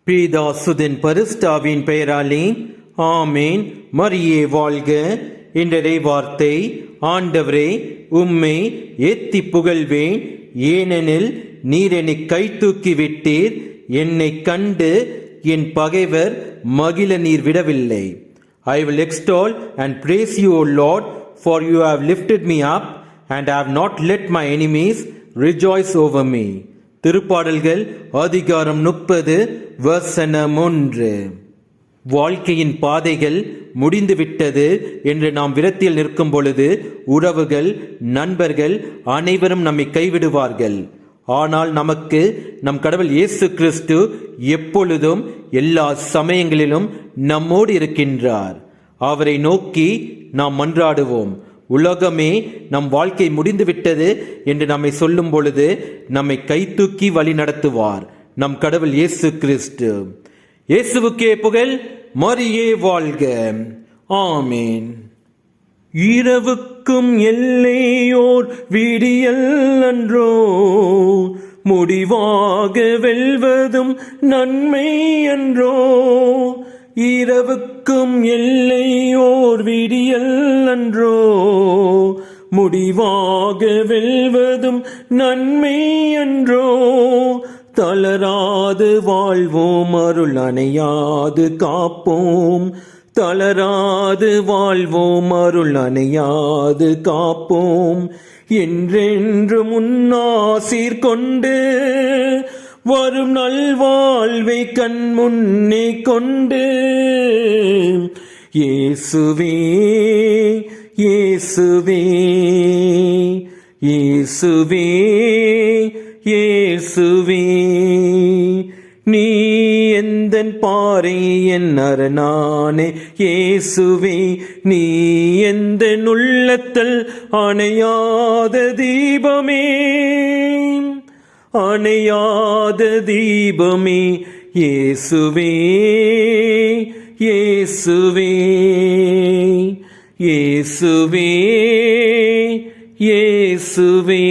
பிதாசுதன் பரிசுத்தாவின் பெயராலே ஆமேன். மரியே வாழ்க. இன்றைய வார்த்தை: ஆண்டவரே, உம்மை ஏத்தி புகழ்வேன், ஏனெனில் நீர் என்னை கை தூக்கி விட்டீர். என்னை கண்டு என் பகைவர் மகிழ நீர் விடவில்லை. I will extol and praise you, O Lord, for you have lifted me up and have not let my enemies rejoice over me. திருப்பாடல்கள் அதிகாரம் 30 வசனம் 1. வாழ்க்கையின் பாதைகள் முடிந்துவிட்டது என்று நாம் விரத்தியில் நிற்கும் பொழுது உறவுகள், நண்பர்கள் அனைவரும் நம்மை கைவிடுவார்கள். ஆனால் நமக்கு நம் கடவுள் இயேசு கிறிஸ்து எப்பொழுதும் எல்லா சமயங்களிலும் நம்மோடு இருக்கின்றார். அவரை நோக்கி நாம் மன்றாடுவோம். உலகமே நம் வாழ்க்கை முடிந்துவிட்டது என்று நம்மை சொல்லும் பொழுது நம்மை கைதூக்கி வழி நடத்துவார் நம் கடவுள் இயேசு கிறிஸ்து. இயேசுவுக்கே புகழ். மரியே வாழ்க. ஆமேன். இரவுக்கும் எல்லையோர் விடியல் அன்றோ, முடிவாக வெல்வதும் நன்மை அன்றோ. இரவுக்கும் எல்லையோர் விடியல் அன்றோ, முடிவாக வெல்வதும் நன்மை அன்றோ. தளராது வாழ்வோம், அருள் அணையாது காப்போம். தளராது வாழ்வோம், அருள் அணையாது காப்போம். என்றென்று முன்னாசீர் கொண்டு வரும் நல்வாழ்வை கண் முன்னே கொண்டு. இயேசுவே இயேசுவே இயேசுவே இயேசுவே, நீ எந்தன் பாறை என் அரணானே. இயேசுவே, நீ எந்தன் உள்ளத்தில் அணையாத தீபமே, அணையாத தீபமே. இயேசுவே இயேசுவே இயேசுவே இயேசுவே.